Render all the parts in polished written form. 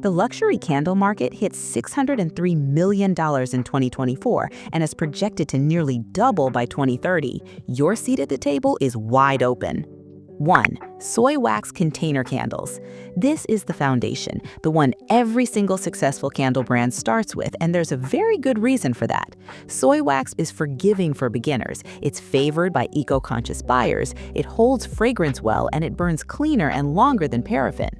The luxury candle market hit $603 million in 2024 and is projected to nearly double by 2030. Your seat at the table is wide open. 1. Soy wax container candles. This is the foundation, the one every single successful candle brand starts with, and there's a very good reason for that. Soy wax is forgiving for beginners, it's favored by eco-conscious buyers, it holds fragrance well, and it burns cleaner and longer than paraffin.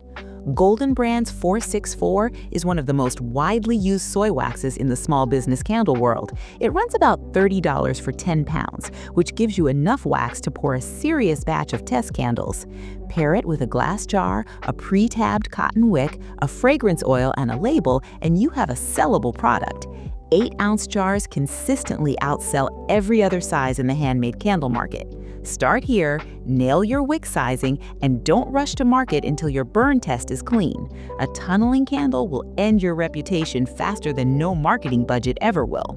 Golden Brand's 464 is one of the most widely used soy waxes in the small business candle world. It runs about $30 for 10 pounds, which gives you enough wax to pour a serious batch of test candles. Pair it with a glass jar, a pre-tabbed cotton wick, a fragrance oil, and a label, and you have a sellable product. 8-ounce jars consistently outsell every other size in the handmade candle market. Start here, nail your wick sizing, and don't rush to market until your burn test is clean. A tunneling candle will end your reputation faster than no marketing budget ever will.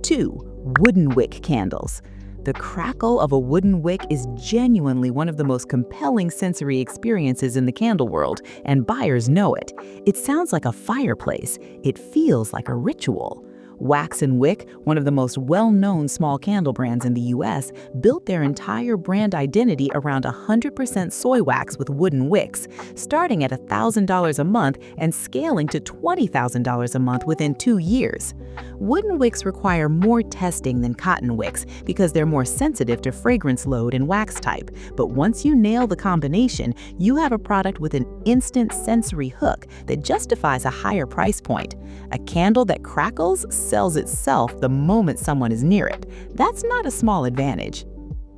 2. Wooden wick candles. The crackle of a wooden wick is genuinely one of the most compelling sensory experiences in the candle world, and buyers know it. It sounds like a fireplace. It feels like a ritual. Wax and Wick, one of the most well-known small candle brands in the US, built their entire brand identity around 100% soy wax with wooden wicks, starting at $1,000 a month and scaling to $20,000 a month within 2 years. Wooden wicks require more testing than cotton wicks because they're more sensitive to fragrance load and wax type, but once you nail the combination, you have a product with an instant sensory hook that justifies a higher price point. A candle that crackles sells itself the moment someone is near it. That's not a small advantage.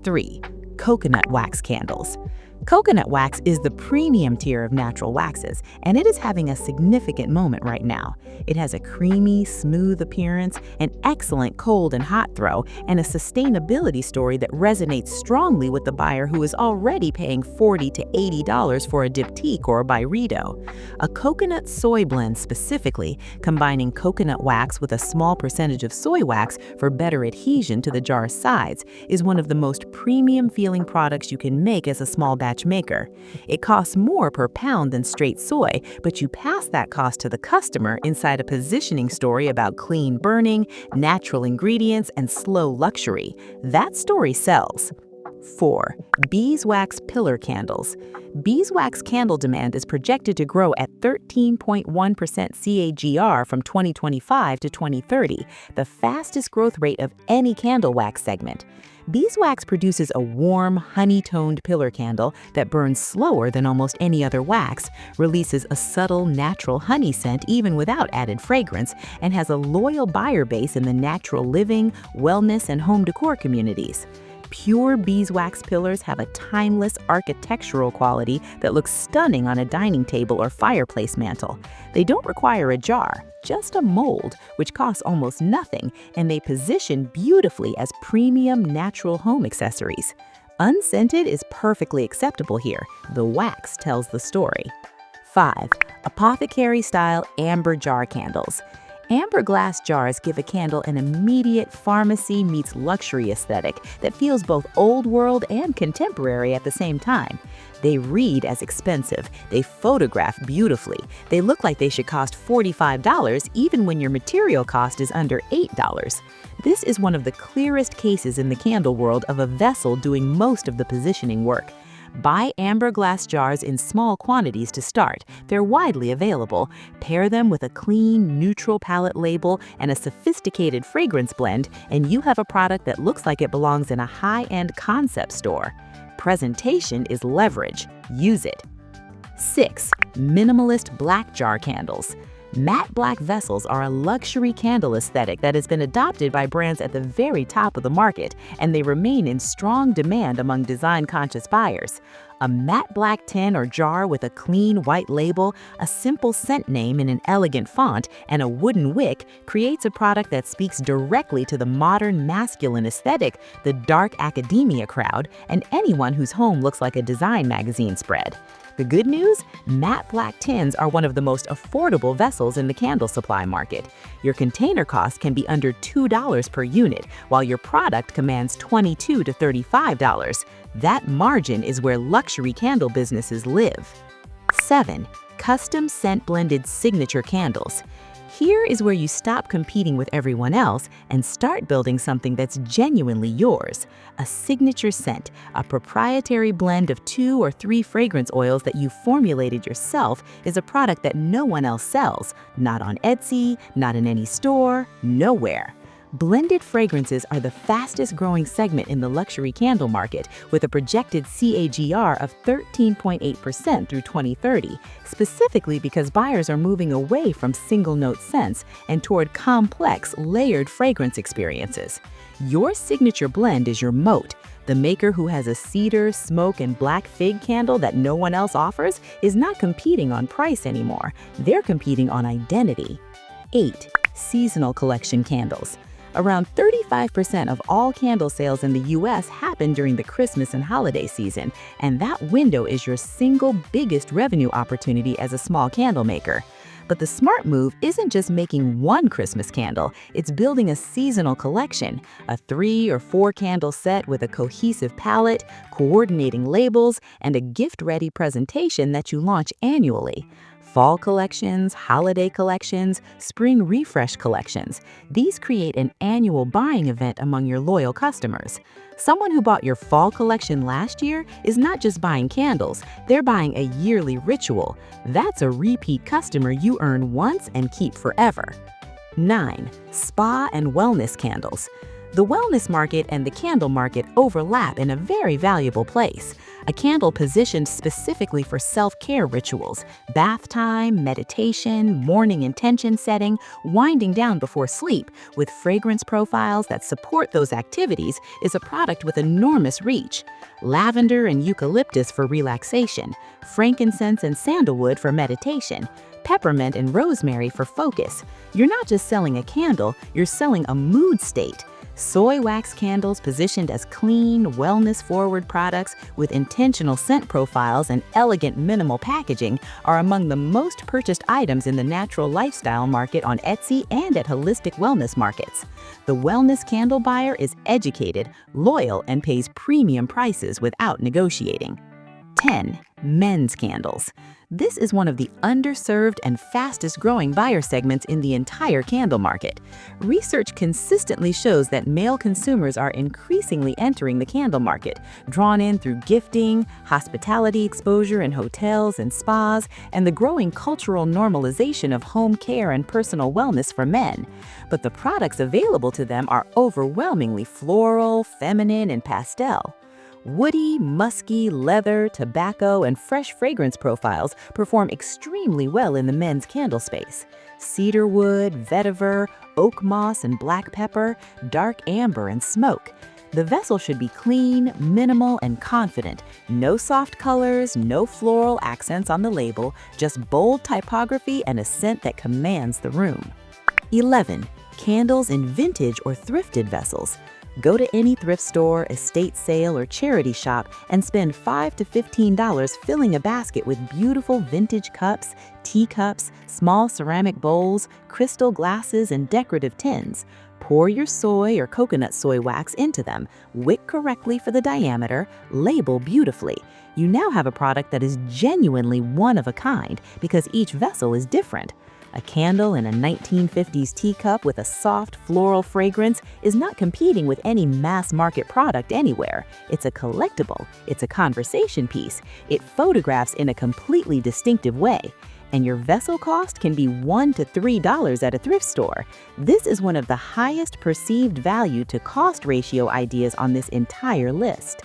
3. Coconut wax candles. Coconut wax is the premium tier of natural waxes, and it is having a significant moment right now. It has a creamy, smooth appearance, an excellent cold and hot throw, and a sustainability story that resonates strongly with the buyer who is already paying $40 to $80 for a diptyque or by Rideau. A coconut soy blend specifically, combining coconut wax with a small percentage of soy wax for better adhesion to the jar's sides, is one of the most premium feeling products you can make as a small batch maker. It costs more per pound than straight soy, but you pass that cost to the customer inside a positioning story about clean burning, natural ingredients, and slow luxury. That story sells. 4. Beeswax pillar candles. Beeswax candle demand is projected to grow at 13.1% CAGR from 2025 to 2030, the fastest growth rate of any candle wax segment. Beeswax produces a warm, honey-toned pillar candle that burns slower than almost any other wax, releases a subtle, natural honey scent even without added fragrance, and has a loyal buyer base in the natural living, wellness, and home decor communities. Pure beeswax pillars have a timeless architectural quality that looks stunning on a dining table or fireplace mantle. They don't require a jar, just a mold, which costs almost nothing, and they position beautifully as premium natural home accessories. Unscented is perfectly acceptable here. The wax tells the story. 5. Apothecary-style amber jar candles. Amber glass jars give a candle an immediate pharmacy meets luxury aesthetic that feels both old world and contemporary at the same time. They read as expensive, they photograph beautifully, they look like they should cost $45 even when your material cost is under $8. This is one of the clearest cases in the candle world of a vessel doing most of the positioning work. Buy amber glass jars in small quantities to start. They're widely available. Pair them with a clean, neutral palette label and a sophisticated fragrance blend, and you have a product that looks like it belongs in a high-end concept store. Presentation is leverage. Use it. 6. Minimalist black jar candles. Matte black vessels are a luxury candle aesthetic that has been adopted by brands at the very top of the market, and they remain in strong demand among design-conscious buyers. A matte black tin or jar with a clean white label, a simple scent name in an elegant font, and a wooden wick creates a product that speaks directly to the modern masculine aesthetic, the dark academia crowd, and anyone whose home looks like a design magazine spread. The good news? Matte black tins are one of the most affordable vessels in the candle supply market. Your container cost can be under $2 per unit, while your product commands $22 to $35. That margin is where luxury candle businesses live. 7. Custom scent-blended signature candles. Here is where you stop competing with everyone else and start building something that's genuinely yours. A signature scent, a proprietary blend of 2 or 3 fragrance oils that you formulated yourself, is a product that no one else sells. Not on Etsy, not in any store, nowhere. Blended fragrances are the fastest growing segment in the luxury candle market, with a projected CAGR of 13.8% through 2030, specifically because buyers are moving away from single-note scents and toward complex, layered fragrance experiences. Your signature blend is your moat. The maker who has a cedar, smoke, and black fig candle that no one else offers is not competing on price anymore. They're competing on identity. 8. Seasonal collection candles. Around 35% of all candle sales in the US happen during the Christmas and holiday season, and that window is your single biggest revenue opportunity as a small candle maker. But the smart move isn't just making one Christmas candle, it's building a seasonal collection, a 3 or 4 candle set with a cohesive palette, coordinating labels, and a gift-ready presentation that you launch annually. Fall collections, holiday collections, spring refresh collections. These create an annual buying event among your loyal customers. Someone who bought your fall collection last year is not just buying candles, they're buying a yearly ritual. That's a repeat customer you earn once and keep forever. 9. Spa and wellness candles. The wellness market and the candle market overlap in a very valuable place. A candle positioned specifically for self-care rituals, bath time, meditation, morning intention setting, winding down before sleep, with fragrance profiles that support those activities, is a product with enormous reach. Lavender and eucalyptus for relaxation, frankincense and sandalwood for meditation, peppermint and rosemary for focus. You're not just selling a candle, you're selling a mood state. Soy wax candles positioned as clean, wellness-forward products with intentional scent profiles and elegant minimal packaging are among the most purchased items in the natural lifestyle market on Etsy and at holistic wellness markets. The wellness candle buyer is educated, loyal, and pays premium prices without negotiating. 10. Men's candles. This is one of the underserved and fastest growing buyer segments in the entire candle market. Research consistently shows that male consumers are increasingly entering the candle market, drawn in through gifting, hospitality exposure in hotels and spas, and the growing cultural normalization of home care and personal wellness for men. But the products available to them are overwhelmingly floral, feminine, and pastel. Woody, musky, leather, tobacco, and fresh fragrance profiles perform extremely well in the men's candle space. Cedarwood, vetiver, oak moss and black pepper, dark amber and smoke. The vessel should be clean, minimal, and confident. No soft colors, no floral accents on the label, just bold typography and a scent that commands the room. 11. Candles in vintage or thrifted vessels. Go to any thrift store, estate sale, or charity shop and spend $5 to $15 filling a basket with beautiful vintage cups, teacups, small ceramic bowls, crystal glasses, and decorative tins. Pour your soy or coconut soy wax into them, wick correctly for the diameter, label beautifully. You now have a product that is genuinely one of a kind because each vessel is different. A candle in a 1950s teacup with a soft floral fragrance is not competing with any mass-market product anywhere. It's a collectible, it's a conversation piece, it photographs in a completely distinctive way. And your vessel cost can be $1 to $3 at a thrift store. This is one of the highest perceived value to cost ratio ideas on this entire list.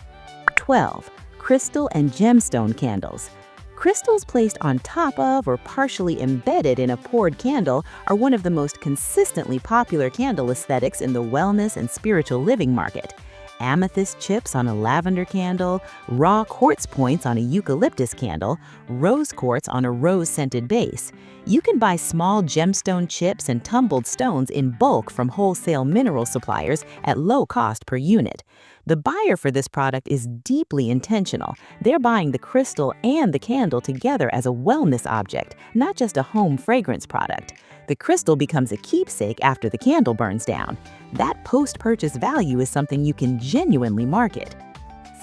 12. Crystal and gemstone candles. Crystals placed on top of or partially embedded in a poured candle are one of the most consistently popular candle aesthetics in the wellness and spiritual living market. Amethyst chips on a lavender candle, raw quartz points on a eucalyptus candle, rose quartz on a rose-scented base. You can buy small gemstone chips and tumbled stones in bulk from wholesale mineral suppliers at low cost per unit. The buyer for this product is deeply intentional. They're buying the crystal and the candle together as a wellness object, not just a home fragrance product. The crystal becomes a keepsake after the candle burns down. That post-purchase value is something you can genuinely market.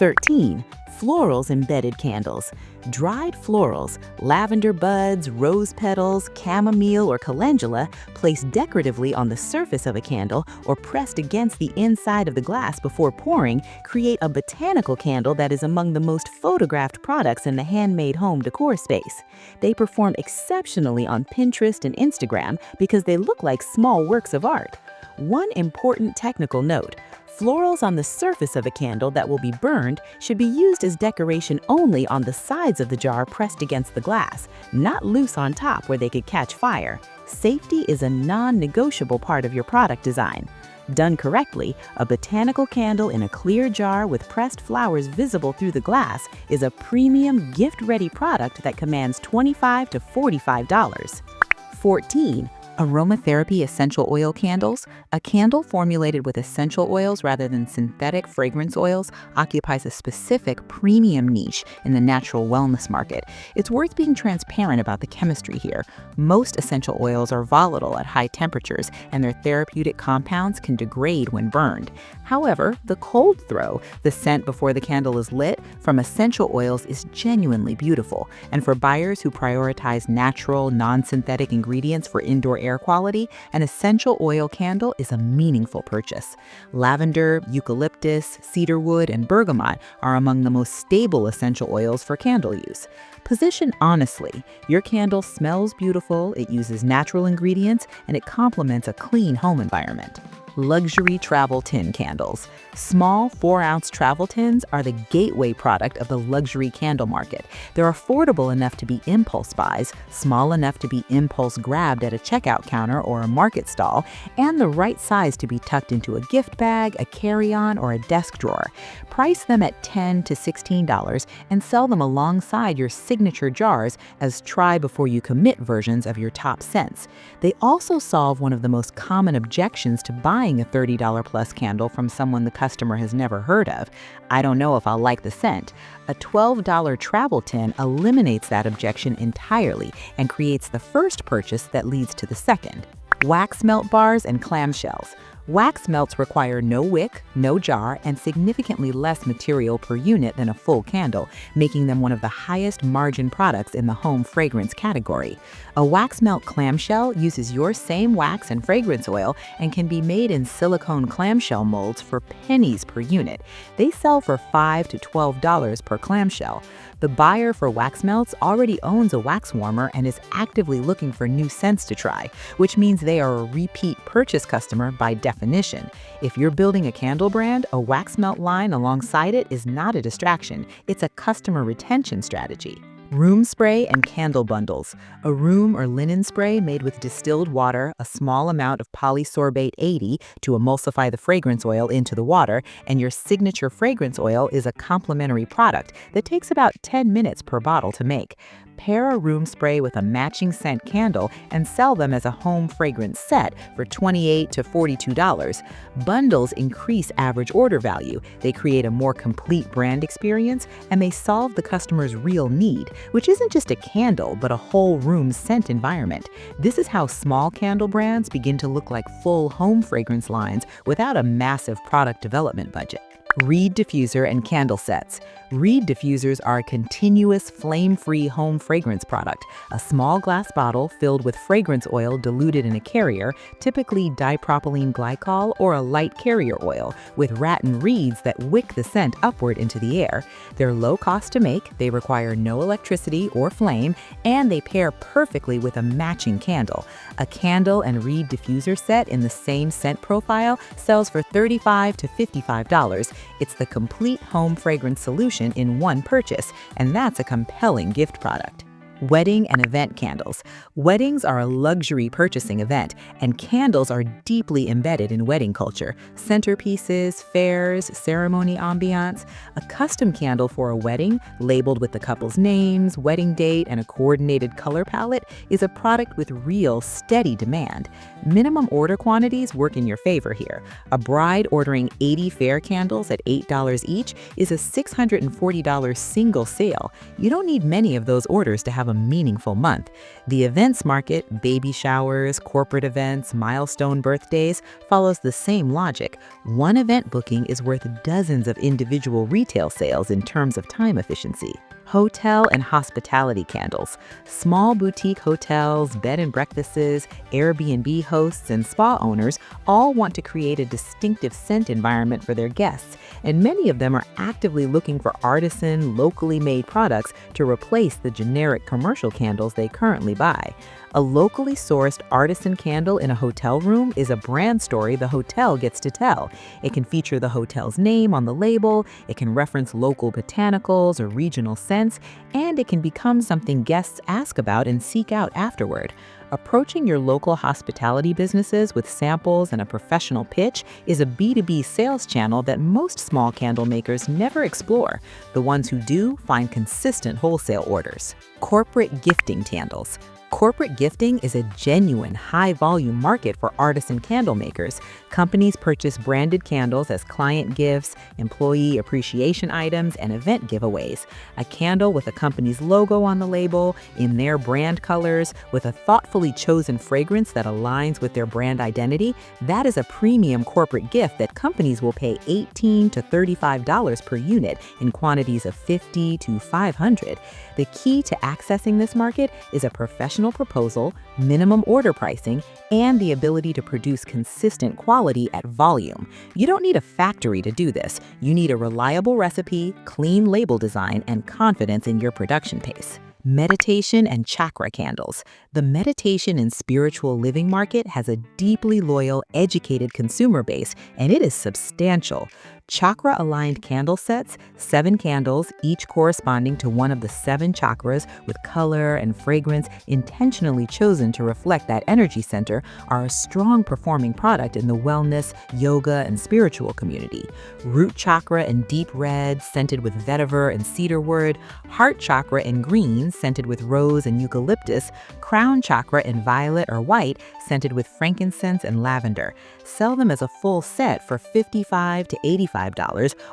13. Florals-embedded candles. Dried florals, lavender buds, rose petals, chamomile, or calendula placed decoratively on the surface of a candle or pressed against the inside of the glass before pouring create a botanical candle that is among the most photographed products in the handmade home decor space. They perform exceptionally on Pinterest and Instagram because they look like small works of art. One important technical note: florals on the surface of a candle that will be burned should be used as decoration only on the sides of the jar pressed against the glass, not loose on top where they could catch fire. Safety is a non-negotiable part of your product design. Done correctly, a botanical candle in a clear jar with pressed flowers visible through the glass is a premium gift-ready product that commands $25 to $45. 14. Aromatherapy essential oil candles. A candle formulated with essential oils rather than synthetic fragrance oils occupies a specific premium niche in the natural wellness market. It's worth being transparent about the chemistry here. Most essential oils are volatile at high temperatures, and their therapeutic compounds can degrade when burned. However, the cold throw, the scent before the candle is lit, from essential oils is genuinely beautiful. And for buyers who prioritize natural, non-synthetic ingredients for indoor air quality, an essential oil candle is a meaningful purchase. Lavender, eucalyptus, cedarwood, and bergamot are among the most stable essential oils for candle use. Position honestly. Your candle smells beautiful, it uses natural ingredients, and it complements a clean home environment. Luxury travel tin candles. Small 4-ounce travel tins are the gateway product of the luxury candle market. They're affordable enough to be impulse buys, small enough to be impulse grabbed at a checkout counter or a market stall, and the right size to be tucked into a gift bag, a carry-on, or a desk drawer. Price them at $10 to $16 and sell them alongside your signature jars as try-before-you-commit versions of your top scents. They also solve one of the most common objections to buying a $30-plus candle from someone the customer has never heard of. I don't know if I'll like the scent. A $12 travel tin eliminates that objection entirely and creates the first purchase that leads to the second. Wax melt bars and clamshells. Wax melts require no wick, no jar, and significantly less material per unit than a full candle, making them one of the highest margin products in the home fragrance category. A wax melt clamshell uses your same wax and fragrance oil and can be made in silicone clamshell molds for pennies per unit. They sell for $5 to $12 per clamshell. The buyer for wax melts already owns a wax warmer and is actively looking for new scents to try, which means they are a repeat purchase customer by definition. If you're building a candle brand, a wax melt line alongside it is not a distraction. It's a customer retention strategy. Room spray and candle bundles. A room or linen spray made with distilled water, a small amount of polysorbate 80 to emulsify the fragrance oil into the water, and your signature fragrance oil is a complementary product that takes about 10 minutes per bottle to make. Pair a room spray with a matching scent candle and sell them as a home fragrance set for $28 to $42. Bundles increase average order value, they create a more complete brand experience, and they solve the customer's real need, which isn't just a candle, but a whole room scent environment. This is how small candle brands begin to look like full home fragrance lines without a massive product development budget. Reed diffuser and candle sets. Reed diffusers are a continuous flame-free home fragrance product, a small glass bottle filled with fragrance oil diluted in a carrier, typically dipropylene glycol or a light carrier oil, with rattan reeds that wick the scent upward into the air. They're low cost to make, they require no electricity or flame, and they pair perfectly with a matching candle. A candle and reed diffuser set in the same scent profile sells for $35 to $55. It's the complete home fragrance solution in one purchase, and that's a compelling gift product. Wedding and event candles. Weddings are a luxury purchasing event, and candles are deeply embedded in wedding culture. Centerpieces, fairs, ceremony ambiance. A custom candle for a wedding, labeled with the couple's names, wedding date, and a coordinated color palette, is a product with real, steady demand. Minimum order quantities work in your favor here. A bride ordering 80 fair candles at $8 each is a $640 single sale. You don't need many of those orders to have a meaningful month. The events market, baby showers, corporate events, milestone birthdays, follows the same logic. One event booking is worth dozens of individual retail sales in terms of time efficiency. Hotel and hospitality candles. Small boutique hotels, bed and breakfasts, Airbnb hosts, and spa owners all want to create a distinctive scent environment for their guests, and many of them are actively looking for artisan, locally made products to replace the generic commercial candles they currently buy. A locally sourced artisan candle in a hotel room is a brand story the hotel gets to tell. It can feature the hotel's name on the label, it can reference local botanicals or regional scents, and it can become something guests ask about and seek out afterward. Approaching your local hospitality businesses with samples and a professional pitch is a B2B sales channel that most small candle makers never explore. The ones who do find consistent wholesale orders. Corporate gifting candles. Corporate gifting is a genuine, high-volume market for artisan candle makers. Companies purchase branded candles as client gifts, employee appreciation items, and event giveaways. A candle with a company's logo on the label, in their brand colors, with a thoughtfully chosen fragrance that aligns with their brand identity, that is a premium corporate gift that companies will pay $18 to $35 per unit in quantities of 50 to 500. The key to accessing this market is a professional proposal, minimum order pricing, and the ability to produce consistent quality at volume. You don't need a factory to do this. You need a reliable recipe, clean label design, and confidence in your production pace. Meditation and chakra candles. The meditation and spiritual living market has a deeply loyal, educated consumer base, and it is substantial. Chakra-aligned candle sets, 7 candles, each corresponding to one of the 7 chakras with color and fragrance intentionally chosen to reflect that energy center, are a strong performing product in the wellness, yoga, and spiritual community. Root chakra in deep red, scented with vetiver and cedarwood, heart chakra in green, scented with rose and eucalyptus, crown chakra in violet or white, scented with frankincense and lavender. Sell them as a full set for $55 to $85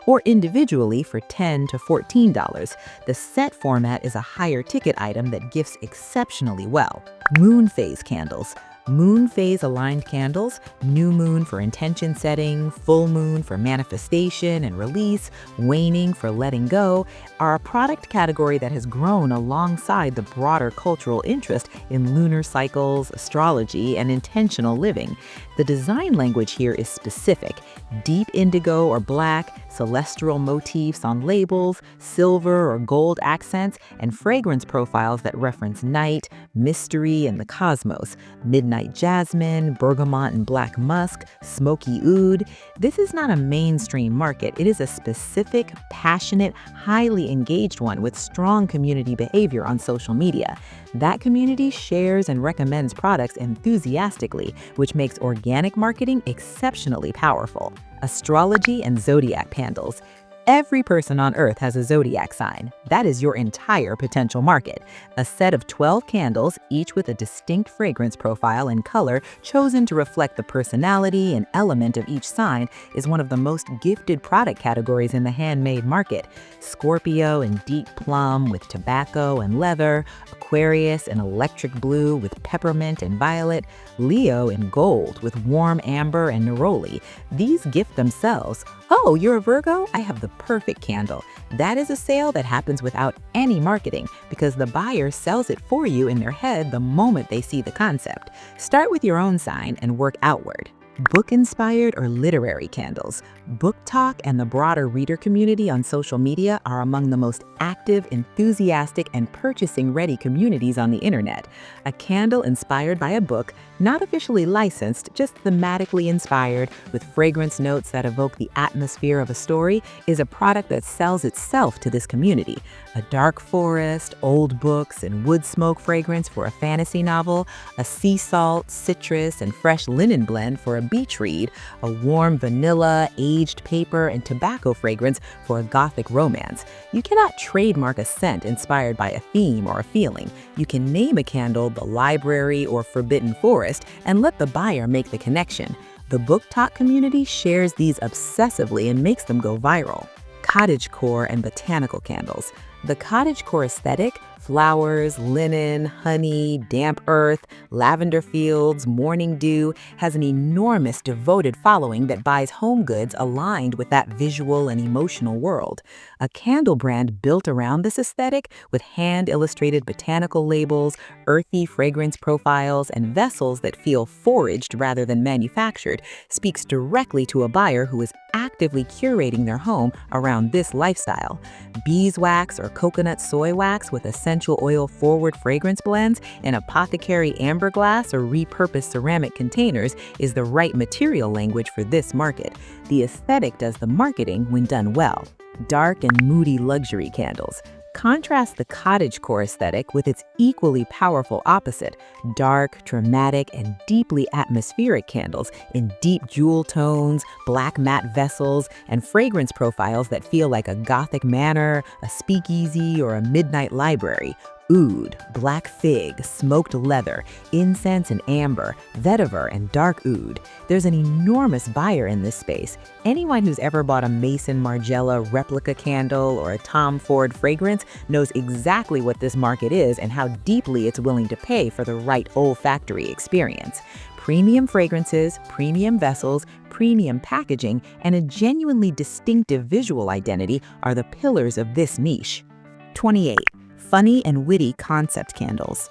or individually for $10 to $14. The set format is a higher ticket item that gifts exceptionally well. Moon phase candles. Moon phase aligned candles, new moon for intention setting, full moon for manifestation and release, waning for letting go, are a product category that has grown alongside the broader cultural interest in lunar cycles, astrology, and intentional living. The design language here is specific: deep indigo or black, celestial motifs on labels, silver or gold accents, and fragrance profiles that reference night, mystery, and the cosmos. Midnight jasmine, bergamot and black musk, smoky oud. This is not a mainstream market. It is a specific, passionate, highly engaged one with strong community behavior on social media. That community shares and recommends products enthusiastically, which makes organic marketing exceptionally powerful. Astrology and Zodiac candles. Every person on Earth has a zodiac sign. That is your entire potential market. A set of 12 candles, each with a distinct fragrance profile and color chosen to reflect the personality and element of each sign, is one of the most gifted product categories in the handmade market. Scorpio in deep plum with tobacco and leather, Aquarius in electric blue with peppermint and violet, Leo in gold with warm amber and neroli. These gift themselves. Oh, you're a Virgo? I have the perfect candle. That is a sale that happens without any marketing because the buyer sells it for you in their head the moment they see the concept. Start with your own sign and work outward. Book-inspired or literary candles. Book Talk and the broader reader community on social media are among the most active, enthusiastic, and purchasing-ready communities on the internet. A candle inspired by a book, not officially licensed, just thematically inspired, with fragrance notes that evoke the atmosphere of a story, is a product that sells itself to this community. A dark forest, old books, and wood smoke fragrance for a fantasy novel, a sea salt, citrus, and fresh linen blend for a beach read, a warm vanilla, aged paper, and tobacco fragrance for a gothic romance. You cannot trademark a scent inspired by a theme or a feeling. You can name a candle the library or forbidden forest and let the buyer make the connection. The Book Talk community shares these obsessively and makes them go viral. Cottagecore and botanical candles. The Cottagecore aesthetic, Flowers, linen, honey, damp earth, lavender fields, morning dew has an enormous devoted following that buys home goods aligned with that visual and emotional world. A candle brand built around this aesthetic with hand-illustrated botanical labels, earthy fragrance profiles, and vessels that feel foraged rather than manufactured speaks directly to a buyer who is actively curating their home around this lifestyle. Beeswax or coconut soy wax with essential oil-forward fragrance blends in apothecary amber glass or repurposed ceramic containers is the right material language for this market. The aesthetic does the marketing when done well. Dark and moody luxury candles. Contrast the cottagecore aesthetic with its equally powerful opposite, dark, dramatic, and deeply atmospheric candles in deep jewel tones, black matte vessels, and fragrance profiles that feel like a Gothic manor, a speakeasy, or a midnight library. Oud, black fig, smoked leather, incense and amber, vetiver, and dark oud. There's an enormous buyer in this space. Anyone who's ever bought a Mason Margiela replica candle or a Tom Ford fragrance knows exactly what this market is and how deeply it's willing to pay for the right olfactory experience. Premium fragrances, premium vessels, premium packaging, and a genuinely distinctive visual identity are the pillars of this niche. 28. Funny and witty concept candles.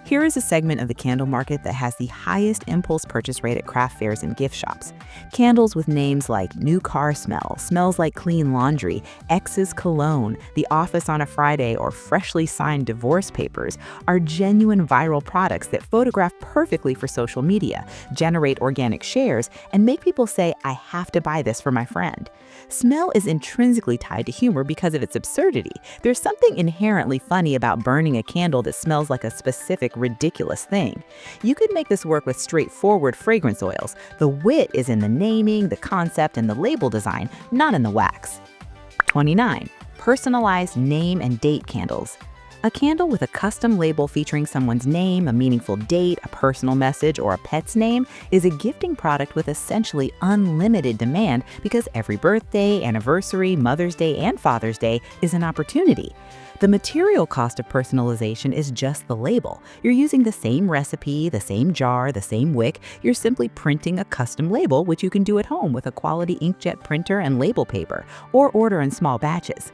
Here is a segment of the candle market that has the highest impulse purchase rate at craft fairs and gift shops. Candles with names like New Car Smell, Smells Like Clean Laundry, Ex's Cologne, The Office on a Friday, or Freshly Signed Divorce Papers are genuine viral products that photograph perfectly for social media, generate organic shares, and make people say, "I have to buy this for my friend." Smell is intrinsically tied to humor because of its absurdity. There's something inherently funny about burning a candle that smells like a specific ridiculous thing. You could make this work with straightforward fragrance oils. The wit is in the naming, the concept, and the label design, not in the wax. 29. Personalized name and date candles. A candle with a custom label featuring someone's name, a meaningful date, a personal message, or a pet's name is a gifting product with essentially unlimited demand because every birthday, anniversary, Mother's Day, and Father's Day is an opportunity. The material cost of personalization is just the label. You're using the same recipe, the same jar, the same wick. You're simply printing a custom label, which you can do at home with a quality inkjet printer and label paper, or order in small batches.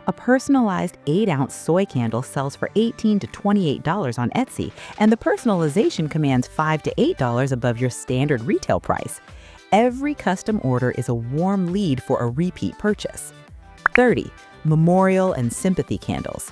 A personalized 8-ounce soy candle sells for $18 to $28 on Etsy, and the personalization commands $5 to $8 above your standard retail price. Every custom order is a warm lead for a repeat purchase. 30. Memorial and sympathy candles.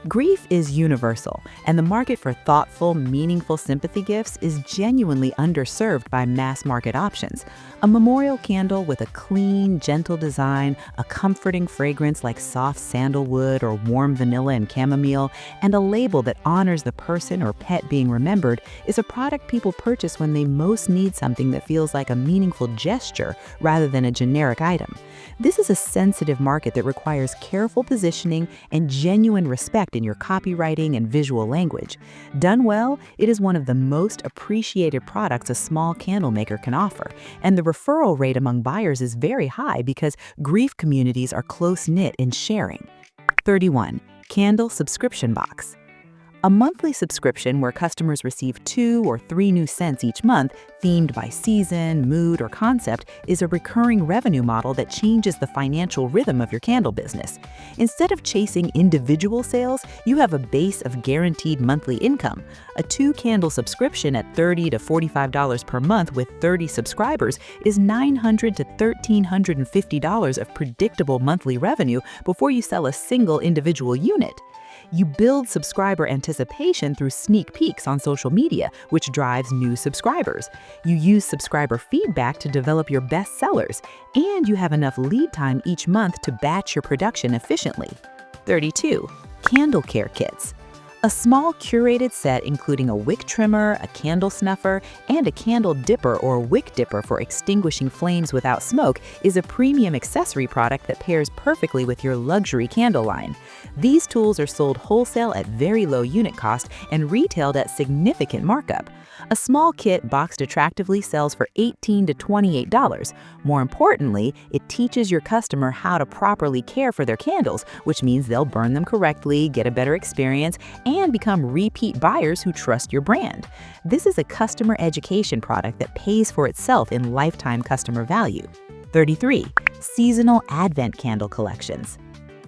Grief is universal, and the market for thoughtful, meaningful sympathy gifts is genuinely underserved by mass-market options. A memorial candle with a clean, gentle design, a comforting fragrance like soft sandalwood or warm vanilla and chamomile, and a label that honors the person or pet being remembered is a product people purchase when they most need something that feels like a meaningful gesture rather than a generic item. This is a sensitive market that requires careful positioning and genuine respect in your copywriting and visual language. Done well, it is one of the most appreciated products a small candle maker can offer, and the referral rate among buyers is very high because grief communities are close-knit in sharing. 31. Candle subscription box. A monthly subscription where customers receive 2 or 3 new scents each month, themed by season, mood, or concept, is a recurring revenue model that changes the financial rhythm of your candle business. Instead of chasing individual sales, you have a base of guaranteed monthly income. A 2-candle subscription at $30 to $45 per month with 30 subscribers is $900 to $1,350 of predictable monthly revenue before you sell a single individual unit. You build subscriber anticipation through sneak peeks on social media, which drives new subscribers. You use subscriber feedback to develop your best sellers, and you have enough lead time each month to batch your production efficiently. 32. Candle care kits. A small curated set including a wick trimmer, a candle snuffer, and a candle dipper or wick dipper for extinguishing flames without smoke is a premium accessory product that pairs perfectly with your luxury candle line. These tools are sold wholesale at very low unit cost and retailed at significant markup. A small kit boxed attractively sells for $18 to $28. More importantly, it teaches your customer how to properly care for their candles, which means they'll burn them correctly, get a better experience, and become repeat buyers who trust your brand. This is a customer education product that pays for itself in lifetime customer value. 33. Seasonal Advent Candle Collections.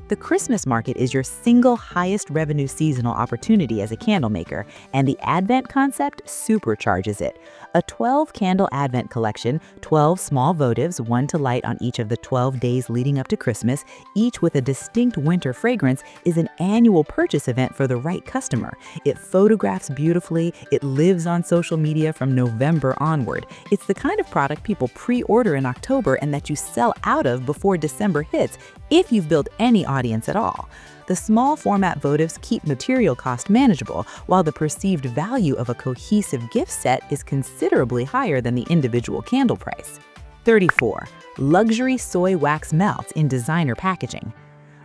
The Christmas market is your single highest revenue seasonal opportunity as a candle maker, and the Advent concept supercharges it. A 12-candle Advent collection, 12 small votives, one to light on each of the 12 days leading up to Christmas, each with a distinct winter fragrance, is an annual purchase event for the right customer. It photographs beautifully, it lives on social media from November onward. It's the kind of product people pre-order in October and that you sell out of before December hits, if you've built any audience at all. The small format votives keep material cost manageable, while the perceived value of a cohesive gift set is considerably higher than the individual candle price. 34. Luxury soy wax melts in designer packaging.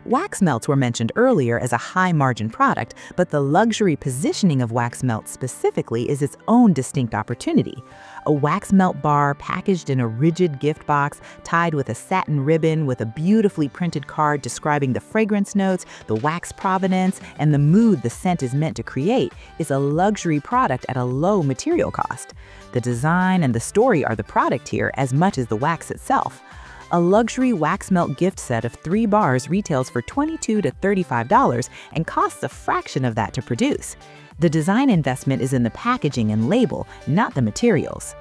Wax melts were mentioned earlier as a high-margin product, but the luxury positioning of wax melts specifically is its own distinct opportunity. A wax melt bar packaged in a rigid gift box, tied with a satin ribbon with a beautifully printed card describing the fragrance notes, the wax provenance, and the mood the scent is meant to create, is a luxury product at a low material cost. The design and the story are the product here as much as the wax itself. A luxury wax melt gift set of 3 bars retails for $22 to $35 and costs a fraction of that to produce. The design investment is in the packaging and label, not the materials.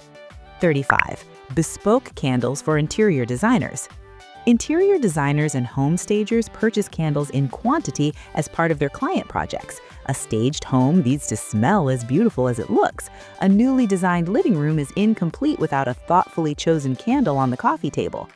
35. Bespoke candles for interior designers. Interior designers and home stagers purchase candles in quantity as part of their client projects. A staged home needs to smell as beautiful as it looks. A newly designed living room is incomplete without a thoughtfully chosen candle on the coffee table.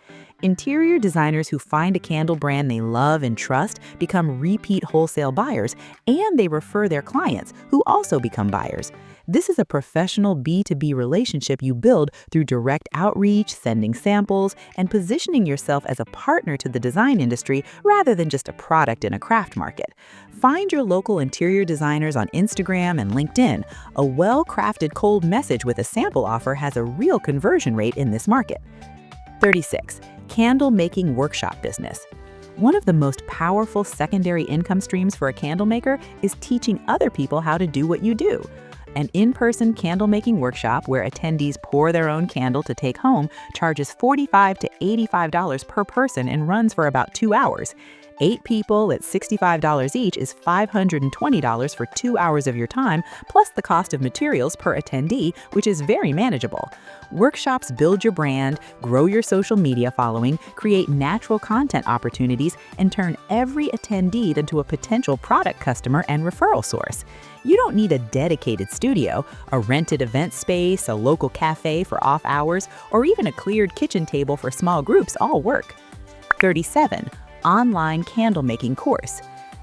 Interior designers who find a candle brand they love and trust become repeat wholesale buyers, and they refer their clients, who also become buyers. This is a professional B2B relationship you build through direct outreach, sending samples, and positioning yourself as a partner to the design industry rather than just a product in a craft market. Find your local interior designers on Instagram and LinkedIn. A well-crafted cold message with a sample offer has a real conversion rate in this market. 36. Candle making workshop business. One of the most powerful secondary income streams for a candle maker is teaching other people how to do what you do. An in-person candle making workshop where attendees pour their own candle to take home charges $45 to $85 per person and runs for about 2 hours. 8 people at $65 each is $520 for 2 hours of your time, plus the cost of materials per attendee, which is very manageable. Workshops build your brand, grow your social media following, create natural content opportunities, and turn every attendee into a potential product customer and referral source. You don't need a dedicated studio, a rented event space, a local cafe for off hours, or even a cleared kitchen table for small groups all work. 37. Online candle making course.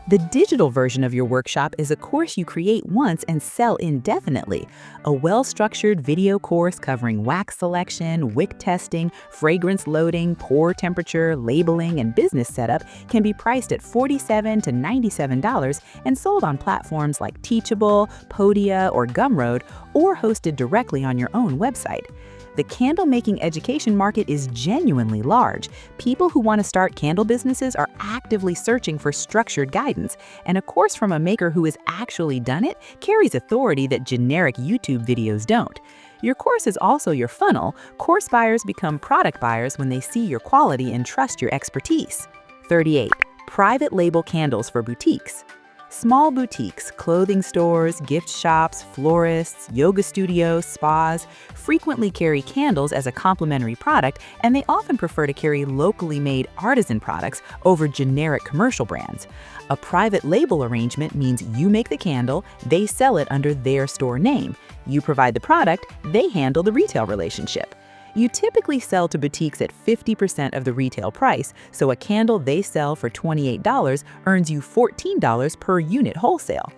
The digital version of your workshop is a course you create once and sell indefinitely. A well-structured video course covering wax selection, wick testing, fragrance loading, pour temperature, labeling, and business setup can be priced at $47 to $97 and sold on platforms like Teachable, Podia, or Gumroad, or hosted directly on your own website. The candle-making education market is genuinely large. People who want to start candle businesses are actively searching for structured guidance, and a course from a maker who has actually done it carries authority that generic YouTube videos don't. Your course is also your funnel. Course buyers become product buyers when they see your quality and trust your expertise. 38. Private label candles for boutiques. Small boutiques, clothing stores, gift shops, florists, yoga studios, spas frequently carry candles as a complementary product, and they often prefer to carry locally made artisan products over generic commercial brands. A private label arrangement means you make the candle, they sell it under their store name. You provide the product, they handle the retail relationship. You typically sell to boutiques at 50% of the retail price, so a candle they sell for $28 earns you $14 per unit wholesale.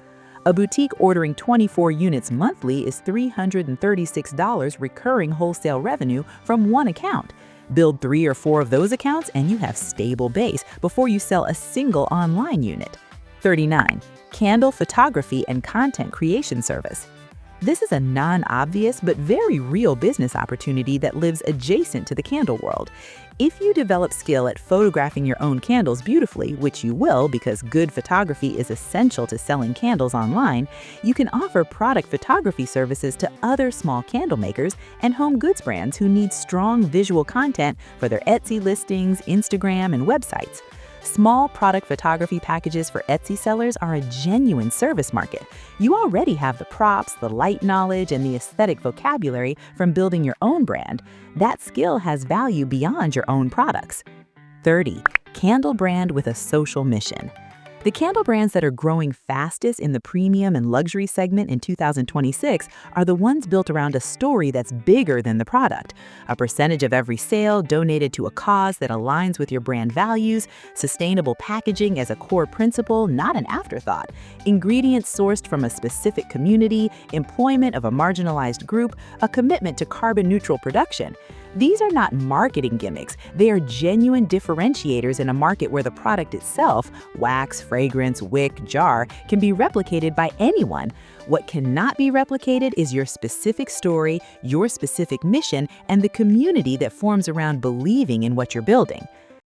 A boutique ordering 24 units monthly is $336 recurring wholesale revenue from one account. Build 3 or 4 of those accounts and you have stable base before you sell a single online unit. 39. Candle photography and content creation service. This is a non-obvious but very real business opportunity that lives adjacent to the candle world. If you develop skill at photographing your own candles beautifully, which you will because good photography is essential to selling candles online, you can offer product photography services to other small candle makers and home goods brands who need strong visual content for their Etsy listings, Instagram, and websites. Small product photography packages for Etsy sellers are a genuine service market. You already have the props, the light knowledge, and the aesthetic vocabulary from building your own brand. That skill has value beyond your own products. 30. Candle brand with a social mission. The candle brands that are growing fastest in the premium and luxury segment in 2026 are the ones built around a story that's bigger than the product. A percentage of every sale donated to a cause that aligns with your brand values, sustainable packaging as a core principle, not an afterthought, ingredients sourced from a specific community, employment of a marginalized group, a commitment to carbon-neutral production. These are not marketing gimmicks. They are genuine differentiators in a market where the product itself, wax, fragrance, wick, jar, can be replicated by anyone. What cannot be replicated is your specific story, your specific mission, and the community that forms around believing in what you're building.